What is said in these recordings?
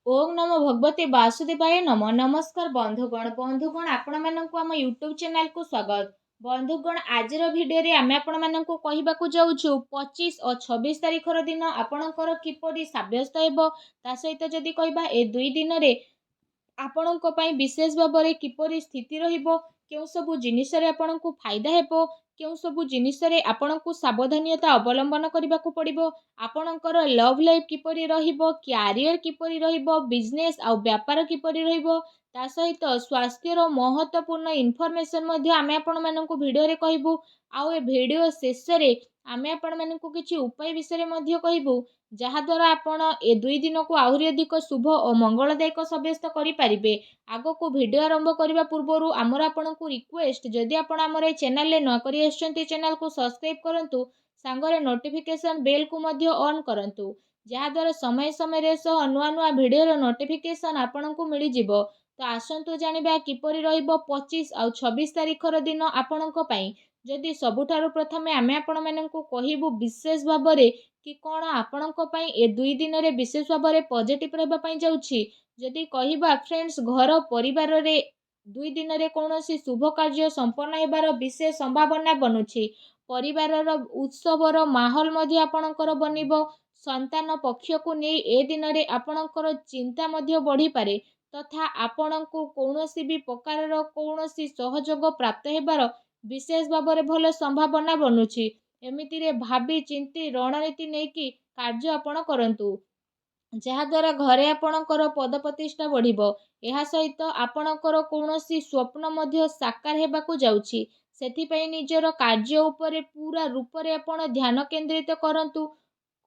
ओम नमो भगवते वासुदेवाय नमः। नमस्कार बंधुगण आपण मानक आम यूट्यूब चैनल को स्वागत। बंधुगण आज भिडियो आमे आपण मानक कहवाक जाऊँ 25 और 26 तारीखर दिन आपणकर किपरि सब्यस्त हेबो ता सहित जदि कहबा ए दुई दिन रे ଆପଣଙ୍କ ପାଇଁ ବିଶେଷ ଭାବରେ କିପରି ସ୍ଥିତି ରହିବ, କେଉଁ ସବୁ ଜିନିଷରେ ଆପଣଙ୍କୁ ଫାଇଦା ହେବ, କେଉଁ ସବୁ ଜିନିଷରେ ଆପଣଙ୍କୁ ସାବଧାନତା ଅବଲମ୍ବନ କରିବାକୁ ପଡ଼ିବ, ଆପଣଙ୍କର ଲଭ୍ ଲାଇଫ୍ କିପରି ରହିବ, କ୍ୟାରିୟର କିପରି ରହିବ, ବିଜନେସ୍ ଆଉ ବ୍ୟାପାର କିପରି ରହିବ, ତା ସହିତ ସ୍ୱାସ୍ଥ୍ୟର ମହତ୍ତ୍ୱପୂର୍ଣ୍ଣ ଇନଫର୍ମେସନ୍ ମଧ୍ୟ ଆମେ ଆପଣମାନଙ୍କୁ ଭିଡ଼ିଓରେ କହିବୁ। ଆଉ ଏ ଭିଡ଼ିଓ ଶେଷରେ ଆମେ ଆପଣମାନଙ୍କୁ କିଛି ଉପାୟ ବିଷୟରେ ମଧ୍ୟ କହିବୁ, ଯାହାଦ୍ୱାରା ଆପଣ ଏ ଦୁଇ ଦିନକୁ ଆହୁରି ଅଧିକ ଶୁଭ ଓ ମଙ୍ଗଳଦାୟକ ସାବ୍ୟସ୍ତ କରିପାରିବେ। ଆଗକୁ ଭିଡ଼ିଓ ଆରମ୍ଭ କରିବା ପୂର୍ବରୁ ଆମର ଆପଣଙ୍କୁ ରିକ୍ୱେଷ୍ଟ, ଯଦି ଆପଣ ଆମର ଏ ଚ୍ୟାନେଲରେ ନୂଆ କରି ଆସିଛନ୍ତି ଚ୍ୟାନେଲକୁ ସବସ୍କ୍ରାଇବ୍ କରନ୍ତୁ, ସାଙ୍ଗରେ ନୋଟିଫିକେସନ୍ ବେଲ୍କୁ ମଧ୍ୟ ଅନ୍ କରନ୍ତୁ, ଯାହାଦ୍ୱାରା ସମୟ ସମୟରେ ସହ ନୂଆ ନୂଆ ଭିଡ଼ିଓର ନୋଟିଫିକେସନ୍ ଆପଣଙ୍କୁ ମିଳିଯିବ। ତ ଆସନ୍ତୁ ଜାଣିବା କିପରି ରହିବ 25 ଆଉ 26 ତାରିଖର ଦିନ ଆପଣଙ୍କ ପାଇଁ। ଯଦି ସବୁଠାରୁ ପ୍ରଥମେ ଆମେ ଆପଣମାନଙ୍କୁ କହିବୁ ବିଶେଷ ଭାବରେ କି କ'ଣ ଆପଣଙ୍କ ପାଇଁ ଏ ଦୁଇ ଦିନରେ ବିଶେଷ ଭାବରେ ପଜିଟିଭ୍ ରହିବା ପାଇଁ ଯାଉଛି। ଯଦି କହିବା ଫ୍ରେଣ୍ଡସ୍, ଘର ପରିବାରରେ ଦୁଇ ଦିନରେ କୌଣସି ଶୁଭ କାର୍ଯ୍ୟ ସମ୍ପନ୍ନ ହେବାର ବିଶେଷ ସମ୍ଭାବନା ବନୁଛି। ପରିବାରର ଉତ୍ସବର ମାହୋଲ ମଧ୍ୟ ଆପଣଙ୍କର ବନିବ। ସନ୍ତାନ ପକ୍ଷକୁ ନେଇ ଏ ଦିନରେ ଆପଣଙ୍କର ଚିନ୍ତା ମଧ୍ୟ ବଢ଼ିପାରେ ତଥା ଆପଣଙ୍କୁ କୌଣସି ବି ପ୍ରକାରର କୌଣସି ସହଯୋଗ ପ୍ରାପ୍ତ ହେବାର ବିଶେଷ ଭାବରେ ଭଲ ସମ୍ଭାବନା ବନୁଛି। ଏମିତିରେ ଭାବି ଚିନ୍ତି ରଣନୀତି ନେଇକି କାର୍ଯ୍ୟ ଆପଣ କରନ୍ତୁ, ଯାହାଦ୍ୱାରା ଘରେ ଆପଣଙ୍କର ପଦପ୍ରତିଷ୍ଠା ବଢ଼ିବ। ଏହା ସହିତ ଆପଣଙ୍କର କୌଣସି ସ୍ୱପ୍ନ ମଧ୍ୟ ସାକାର ହେବାକୁ ଯାଉଛି। ସେଥିପାଇଁ ନିଜର କାର୍ଯ୍ୟ ଉପରେ ପୁରା ରୂପରେ ଆପଣ ଧ୍ୟାନ କେନ୍ଦ୍ରିତ କରନ୍ତୁ।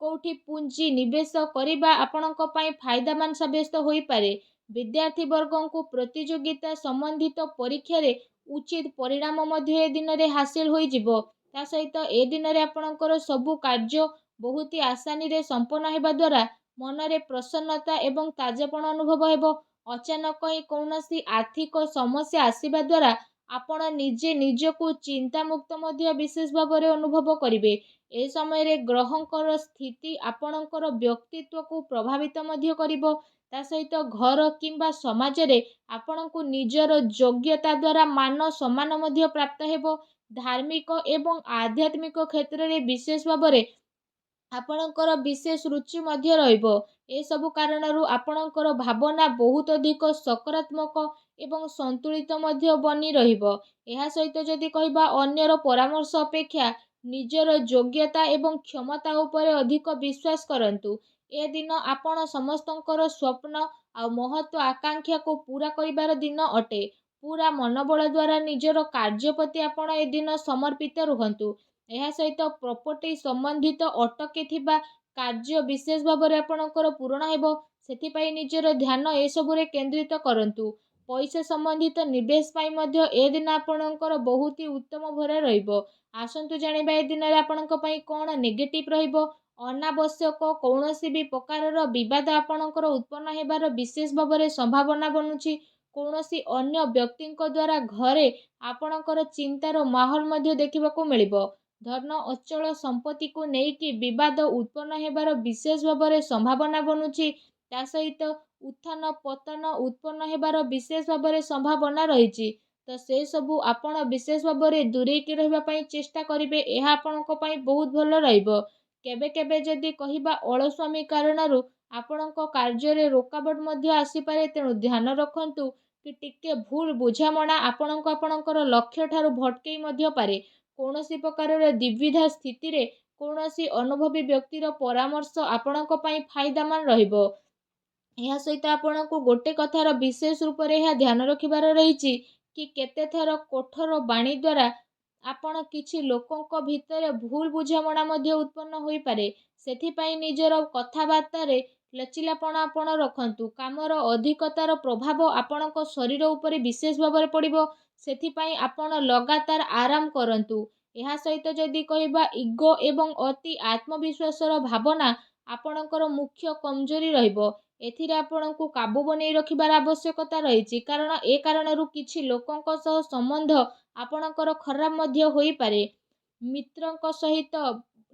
କୋଉଠି ପୁଞ୍ଜି ନିବେଶ କରିବା ଆପଣଙ୍କ ପାଇଁ ଫାଇଦାମାନ ସାବ୍ୟସ୍ତ ହୋଇପାରେ। ବିଦ୍ୟାର୍ଥୀ ବର୍ଗଙ୍କୁ ପ୍ରତିଯୋଗିତା ସମ୍ବନ୍ଧିତ ପରୀକ୍ଷାରେ ଉଚିତ ପରିଣାମ ମଧ୍ୟ ଏ ଦିନରେ ହାସିଲ ହୋଇଯିବ। ତା ସହିତ ଏ ଦିନରେ ଆପଣଙ୍କର ସବୁ କାର୍ଯ୍ୟ ବହୁତ ଆସାନୀରେ ସମ୍ପନ୍ନ ହେବା ଦ୍ୱାରା ମନରେ ପ୍ରସନ୍ନତା ଏବଂ ତାଜାପଣ ଅନୁଭବ ହେବ। ଅଚାନକ ହିଁ କୌଣସି ଆର୍ଥିକ ସମସ୍ୟା ଆସିବା ଦ୍ୱାରା ଆପଣ ନିଜେ ନିଜକୁ ଚିନ୍ତାମୁକ୍ତ ମଧ୍ୟ ବିଶେଷ ଭାବରେ ଅନୁଭବ କରିବେ। ଏ ସମୟରେ ଗ୍ରହଙ୍କର ସ୍ଥିତି ଆପଣଙ୍କର ବ୍ୟକ୍ତିତ୍ୱକୁ ପ୍ରଭାବିତ ମଧ୍ୟ କରିବ। ତା ସହିତ ଘର କିମ୍ବା ସମାଜରେ ଆପଣଙ୍କୁ ନିଜର ଯୋଗ୍ୟତା ଦ୍ୱାରା ମାନ ସମ୍ମାନ ମଧ୍ୟ ପ୍ରାପ୍ତ ହେବ। ଧାର୍ମିକ ଏବଂ ଆଧ୍ୟାତ୍ମିକ କ୍ଷେତ୍ରରେ ବିଶେଷ ଭାବରେ ଆପଣଙ୍କର ବିଶେଷ ରୁଚି ମଧ୍ୟ ରହିବ। ଏସବୁ କାରଣରୁ ଆପଣଙ୍କର ଭାବନା ବହୁତ ଅଧିକ ସକାରାତ୍ମକ ଏବଂ ସନ୍ତୁଳିତ ମଧ୍ୟ ବନି ରହିବ। ଏହା ସହିତ ଯଦି କହିବା ଅନ୍ୟର ପରାମର୍ଶ ଅପେକ୍ଷା ନିଜର ଯୋଗ୍ୟତା ଏବଂ କ୍ଷମତା ଉପରେ ଅଧିକ ବିଶ୍ୱାସ କରନ୍ତୁ। ଏ ଦିନ ଆପଣ ସମସ୍ତଙ୍କର ସ୍ୱପ୍ନ ଆଉ ମହତ୍ତ୍ୱ ଆକାଂକ୍ଷାକୁ ପୂରା କରିବାର ଦିନ ଅଟେ। ପୁରା ମନୋବଳ ଦ୍ୱାରା ନିଜର କାର୍ଯ୍ୟ ପ୍ରତି ଆପଣ ଏ ଦିନ ସମର୍ପିତ ରୁହନ୍ତୁ। ଏହା ସହିତ ପ୍ରପର୍ଟି ସମ୍ବନ୍ଧିତ ଅଟକି ଥିବା କାର୍ଯ୍ୟ ବିଶେଷ ଭାବରେ ଆପଣଙ୍କର ପୂରଣ ହେବ। ସେଥିପାଇଁ ନିଜର ଧ୍ୟାନ ଏସବୁରେ କେନ୍ଦ୍ରିତ କରନ୍ତୁ। ପଇସା ସମ୍ବନ୍ଧିତ ନିବେଶ ପାଇଁ ମଧ୍ୟ ଏ ଦିନ ଆପଣଙ୍କର ବହୁତ ଉତ୍ତମ ଭରା ରହିବ। ଆସନ୍ତୁ ଜାଣିବା ଏ ଦିନରେ ଆପଣଙ୍କ ପାଇଁ କ'ଣ ନେଗେଟିଭ୍ ରହିବ। ଅନାବଶ୍ୟକ କୌଣସି ବି ପ୍ରକାରର ବିବାଦ ଆପଣଙ୍କର ଉତ୍ପନ୍ନ ହେବାର ବିଶେଷ ଭାବରେ ସମ୍ଭାବନା ବନୁଛି। କୌଣସି ଅନ୍ୟ ବ୍ୟକ୍ତିଙ୍କ ଦ୍ୱାରା ଘରେ ଆପଣଙ୍କର ଚିନ୍ତାର ମାହୋଲ ମଧ୍ୟ ଦେଖିବାକୁ ମିଳିବ। ଧନ ଅଚଳ ସମ୍ପତ୍ତିକୁ ନେଇକି ବିବାଦ ଉତ୍ପନ୍ନ ହେବାର ବିଶେଷ ଭାବରେ ସମ୍ଭାବନା ବନୁଛି। ତା ସହିତ ଉତ୍ଥାନ ପତନ ଉତ୍ପନ୍ନ ହେବାର ବିଶେଷ ଭାବରେ ସମ୍ଭାବନା ରହିଛି। ତ ସେ ସବୁ ଆପଣ ବିଶେଷ ଭାବରେ ଦୂରେଇକି ରହିବା ପାଇଁ ଚେଷ୍ଟା କରିବେ। ଏହା ଆପଣଙ୍କ ପାଇଁ ବହୁତ ଭଲ ରହିବ। କେବେ କେବେ ଯଦି କହିବା ଅଳସ୍ୱାମୀ କାରଣରୁ ଆପଣଙ୍କ କାର୍ଯ୍ୟରେ ରୋକାବଟ ମଧ୍ୟ ଆସିପାରେ, ତେଣୁ ଧ୍ୟାନ ରଖନ୍ତୁ କି ଟିକେ ଭୁଲ ବୁଝାମଣା ଆପଣଙ୍କର ଲକ୍ଷ୍ୟ ଠାରୁ ଭଟକେଇ ମଧ୍ୟ ପାରେ। କୌଣସି ପ୍ରକାରର ଦ୍ୱିବିଧା ସ୍ଥିତିରେ କୌଣସି ଅନୁଭବୀ ବ୍ୟକ୍ତିର ପରାମର୍ଶ ଆପଣଙ୍କ ପାଇଁ ଫାଇଦାମାନ ରହିବ। ଏହା ସହିତ ଆପଣଙ୍କୁ ଗୋଟେ କଥାର ବିଶେଷ ରୂପରେ ଏହା ଧ୍ୟାନ ରଖିବାର ରହିଛି କି କେତେଥର କଠୋର ବାଣୀ ଦ୍ୱାରା ଆପଣ କିଛି ଲୋକଙ୍କ ଭିତରେ ଭୁଲ ବୁଝାମଣା ମଧ୍ୟ ଉତ୍ପନ୍ନ ହୋଇପାରେ। ସେଥିପାଇଁ ନିଜର କଥାବାର୍ତ୍ତାରେ ଲଚିଲାପଣ ଆପଣ ରଖନ୍ତୁ। କାମର ଅଧିକତାର ପ୍ରଭାବ ଆପଣଙ୍କ ଶରୀର ଉପରେ ବିଶେଷ ଭାବରେ ପଡ଼ିବ। ସେଥିପାଇଁ ଆପଣ ଲଗାତାର ଆରାମ କରନ୍ତୁ। ଏହା ସହିତ ଯଦି କହିବା ଇଗୋ ଏବଂ ଅତି ଆତ୍ମବିଶ୍ୱାସର ଭାବନା ଆପଣଙ୍କର ମୁଖ୍ୟ କମଜୋରି ରହିବ। ଏଥିରେ ଆପଣଙ୍କୁ କାବୁ ବନେଇ ରଖିବାର ଆବଶ୍ୟକତା ରହିଛି, କାରଣ ଏ କାରଣରୁ କିଛି ଲୋକଙ୍କ ସହ ସମ୍ବନ୍ଧ ଆପଣଙ୍କର ଖରାପ ମଧ୍ୟ ହୋଇପାରେ। ମିତ୍ରଙ୍କ ସହିତ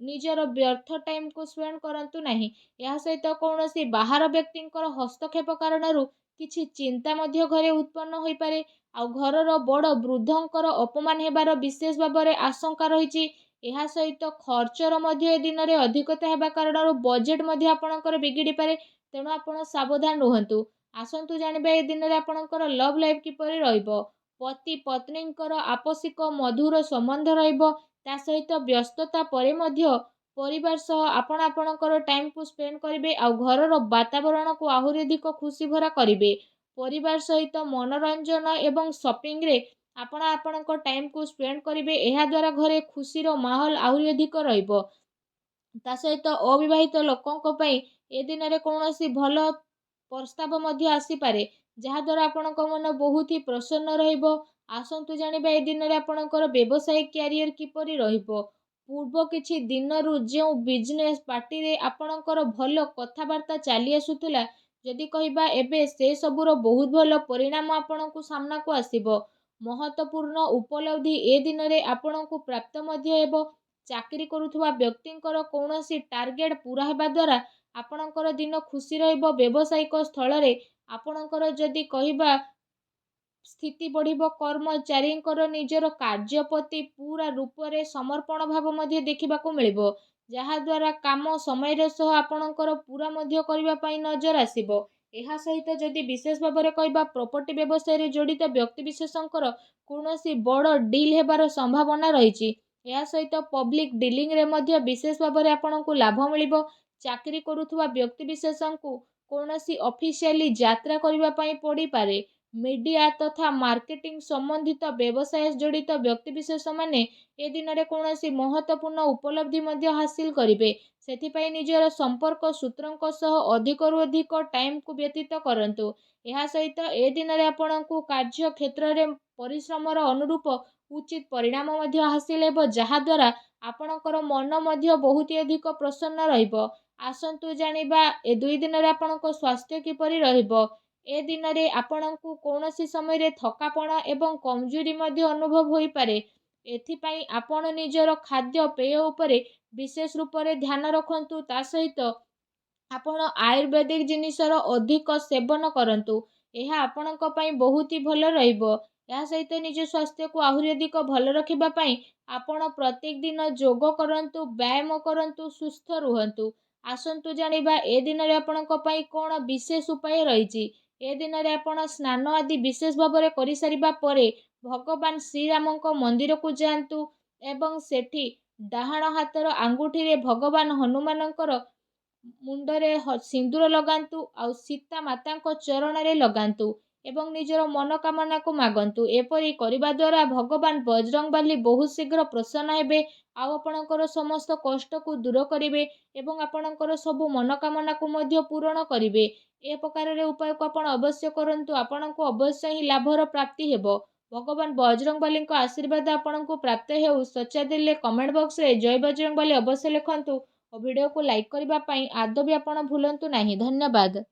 ନିଜର ବ୍ୟର୍ଥ ଟାଇମ୍କୁ ସ୍ପେଣ୍ଡ କରନ୍ତୁ ନାହିଁ। ଏହା ସହିତ କୌଣସି ବାହାର ବ୍ୟକ୍ତିଙ୍କର ହସ୍ତକ୍ଷେପ କାରଣରୁ କିଛି ଚିନ୍ତା ମଧ୍ୟ ଘରେ ଉତ୍ପନ୍ନ ହୋଇପାରେ। ଆଉ ଘରର ବଡ଼ ବୃଦ୍ଧଙ୍କର ଅପମାନ ହେବାର ବିଶେଷ ଭାବରେ ଆଶଙ୍କା ରହିଛି। ଏହା ସହିତ ଖର୍ଚ୍ଚର ମଧ୍ୟ ଏ ଦିନରେ ଅଧିକତା ହେବା କାରଣରୁ ବଜେଟ୍ ମଧ୍ୟ ଆପଣଙ୍କର ବିଗିଡ଼ିପାରେ। ତେଣୁ ଆପଣ ସାବଧାନ ରୁହନ୍ତୁ। ଆସନ୍ତୁ ଜାଣିବା ଏ ଦିନରେ ଆପଣଙ୍କର ଲଭ୍ ଲାଇଫ୍ କିପରି ରହିବ। ପତି ପତ୍ନୀଙ୍କର ଆପୋଷିକ ମଧୁର ସମ୍ବନ୍ଧ ରହିବ। ତା ସହିତ ବ୍ୟସ୍ତତା ପରେ ମଧ୍ୟ ପରିବାର ସହ ଆପଣ ଆପଣଙ୍କର ଟାଇମ୍କୁ ସ୍ପେଣ୍ଡ କରିବେ। ଆଉ ଘରର ବାତାବରଣକୁ ଆହୁରି ଅଧିକ ଖୁସି ଭରା କରିବେ। ପରିବାର ସହିତ ମନୋରଞ୍ଜନ ଏବଂ ସପିଂରେ ଆପଣ ଆପଣଙ୍କ ଟାଇମ୍କୁ ସ୍ପେଣ୍ଡ କରିବେ। ଏହାଦ୍ୱାରା ଘରେ ଖୁସିର ମାହୋଲ ଆହୁରି ଅଧିକ ରହିବ। ତା ସହିତ ଅବିବାହିତ ଲୋକଙ୍କ ପାଇଁ ଏ ଦିନରେ କୌଣସି ଭଲ ପ୍ରସ୍ତାବ ମଧ୍ୟ ଆସିପାରେ, ଯାହାଦ୍ୱାରା ଆପଣଙ୍କ ମନ ବହୁତ ହି ପ୍ରସନ୍ନ ରହିବ। ଆସନ୍ତୁ ଜାଣିବା ଏ ଦିନରେ ଆପଣଙ୍କର ବ୍ୟବସାୟିକ କ୍ୟାରିୟର କିପରି ରହିବ। ପୂର୍ବ କିଛି ଦିନରୁ ଯେଉଁ ବିଜନେସ୍ ପାର୍ଟିରେ ଆପଣଙ୍କର ଭଲ କଥାବାର୍ତ୍ତା ଚାଲି ଆସୁଥିଲା, ଯଦି କହିବା ଏବେ ସେ ସବୁର ବହୁତ ଭଲ ପରିଣାମ ଆପଣଙ୍କୁ ସାମ୍ନାକୁ ଆସିବ। ମହତ୍ତ୍ୱପୂର୍ଣ୍ଣ ଉପଲବ୍ଧି ଏ ଦିନରେ ଆପଣଙ୍କୁ ପ୍ରାପ୍ତ ମଧ୍ୟ ହେବ। ଚାକିରି କରୁଥିବା ବ୍ୟକ୍ତିଙ୍କର କୌଣସି ଟାର୍ଗେଟ ପୂରା ହେବା ଦ୍ୱାରା ଆପଣଙ୍କର ଦିନ ଖୁସି ରହିବ। ବ୍ୟବସାୟିକ ସ୍ଥଳରେ ଆପଣଙ୍କର ଯଦି କହିବା ସ୍ଥିତି ବଢ଼ିବ। କର୍ମଚାରୀଙ୍କର ନିଜର କାର୍ଯ୍ୟ ପ୍ରତି ପୁରା ରୂପରେ ସମର୍ପଣ ଭାବ ମଧ୍ୟ ଦେଖିବାକୁ ମିଳିବ, ଯାହାଦ୍ୱାରା କାମ ସମୟରେ ସହ ଆପଣଙ୍କର ପୁରା ମଧ୍ୟ କରିବା ପାଇଁ ନଜର ଆସିବ। ଏହା ସହିତ ଯଦି ବିଶେଷ ଭାବରେ କହିବା ପ୍ରପର୍ଟି ବ୍ୟବସାୟରେ ଜଡ଼ିତ ବ୍ୟକ୍ତିବିଶେଷଙ୍କର କୌଣସି ବଡ଼ ଡିଲ୍ ହେବାର ସମ୍ଭାବନା ରହିଛି। ଏହା ସହିତ ପବ୍ଲିକ୍ ଡିଲିଂରେ ମଧ୍ୟ ବିଶେଷ ଭାବରେ ଆପଣଙ୍କୁ ଲାଭ ମିଳିବ। ଚାକିରି କରୁଥିବା ବ୍ୟକ୍ତିବିଶେଷଙ୍କୁ କୌଣସି ଅଫିସିଆଲି ଯାତ୍ରା କରିବା ପାଇଁ ପଡ଼ିପାରେ। ମିଡ଼ିଆ ତଥା ମାର୍କେଟିଂ ସମ୍ବନ୍ଧିତ ବ୍ୟବସାୟ ଜଡ଼ିତ ବ୍ୟକ୍ତିବିଶେଷମାନେ ଏ ଦିନରେ କୌଣସି ମହତ୍ତ୍ୱପୂର୍ଣ୍ଣ ଉପଲବ୍ଧି ମଧ୍ୟ ହାସିଲ କରିବେ। ସେଥିପାଇଁ ନିଜର ସମ୍ପର୍କ ସୂତ୍ରଙ୍କ ସହ ଅଧିକରୁ ଅଧିକ ଟାଇମ୍କୁ ବ୍ୟତୀତ କରନ୍ତୁ। ଏହା ସହିତ ଏ ଦିନରେ ଆପଣଙ୍କୁ କାର୍ଯ୍ୟକ୍ଷେତ୍ରରେ ପରିଶ୍ରମର ଅନୁରୂପ ଉଚିତ ପରିଣାମ ମଧ୍ୟ ହାସିଲ ହେବ, ଯାହାଦ୍ୱାରା ଆପଣଙ୍କର ମନ ମଧ୍ୟ ବହୁତ ଅଧିକ ପ୍ରସନ୍ନ ରହିବ। ଆସନ୍ତୁ ଜାଣିବା ଏ 2 ଦିନରେ ଆପଣଙ୍କ ସ୍ୱାସ୍ଥ୍ୟ କିପରି ରହିବ। ଏ ଦିନରେ ଆପଣଙ୍କୁ କୌଣସି ସମୟରେ ଥକାପଣ ଏବଂ କମଜୋରି ମଧ୍ୟ ଅନୁଭବ ହୋଇପାରେ। ଏଥିପାଇଁ ଆପଣ ନିଜର ଖାଦ୍ୟପେୟ ଉପରେ ବିଶେଷ ରୂପରେ ଧ୍ୟାନ ରଖନ୍ତୁ। ତା ସହିତ ଆପଣ ଆୟୁର୍ବେଦିକ ଜିନିଷର ଅଧିକ ସେବନ କରନ୍ତୁ। ଏହା ଆପଣଙ୍କ ପାଇଁ ବହୁତ ହି ଭଲ ରହିବ। ଏହା ସହିତ ନିଜ ସ୍ୱାସ୍ଥ୍ୟକୁ ଆହୁରି ଅଧିକ ଭଲ ରଖିବା ପାଇଁ ଆପଣ ପ୍ରତ୍ୟେକ ଦିନ ଯୋଗ କରନ୍ତୁ, ବ୍ୟାୟାମ କରନ୍ତୁ, ସୁସ୍ଥ ରୁହନ୍ତୁ। ଆସନ୍ତୁ ଜାଣିବା ଏ ଦିନରେ ଆପଣଙ୍କ ପାଇଁ କ'ଣ ବିଶେଷ ଉପାୟ ରହିଛି। ଏ ଦିନରେ ଆପଣ ସ୍ନାନ ଆଦି ବିଶେଷ ଭାବରେ କରିସାରିବା ପରେ ଭଗବାନ ଶ୍ରୀରାମଙ୍କ ମନ୍ଦିରକୁ ଯାଆନ୍ତୁ ଏବଂ ସେଠି ଡାହାଣ ହାତର ଆଙ୍ଗୁଠିରେ ଭଗବାନ ହନୁମାନଙ୍କର ମୁଣ୍ଡରେ ସିନ୍ଦୁର ଲଗାନ୍ତୁ। ଆଉ ସୀତା ମାତାଙ୍କ ଚରଣରେ ଲଗାନ୍ତୁ ଏବଂ ନିଜର ମନୋକାମନାକୁ ମାଗନ୍ତୁ। ଏପରି କରିବା ଦ୍ୱାରା ଭଗବାନ ବଜରଙ୍ଗବାଲି ବହୁତ ଶୀଘ୍ର ପ୍ରସନ୍ନ ହେବେ। ଆଉ ଆପଣଙ୍କର ସମସ୍ତ କଷ୍ଟକୁ ଦୂର କରିବେ ଏବଂ ଆପଣଙ୍କର ସବୁ ମନୋକାମନାକୁ ମଧ୍ୟ ପୂରଣ କରିବେ। ଏ ପ୍ରକାରରେ ଉପାୟକୁ ଆପଣ ଅବଶ୍ୟ କରନ୍ତୁ। ଆପଣଙ୍କୁ ଅବଶ୍ୟ ହିଁ ଲାଭର ପ୍ରାପ୍ତି ହେବ। ଭଗବାନ ବଜରଙ୍ଗବାଲିଙ୍କ ଆଶୀର୍ବାଦ ଆପଣଙ୍କୁ ପ୍ରାପ୍ତ ହେଉ। ସଚ୍ଚା ଦିଲରେ କମେଣ୍ଟ ବକ୍ସରେ ଜୟ ବଜରଙ୍ଗବାଲି ଅବଶ୍ୟ ଲେଖନ୍ତୁ ଓ ଭିଡ଼ିଓକୁ ଲାଇକ୍ କରିବା ପାଇଁ ଆଦୌ ବି ଆପଣ ଭୁଲନ୍ତୁ ନାହିଁ। ଧନ୍ୟବାଦ।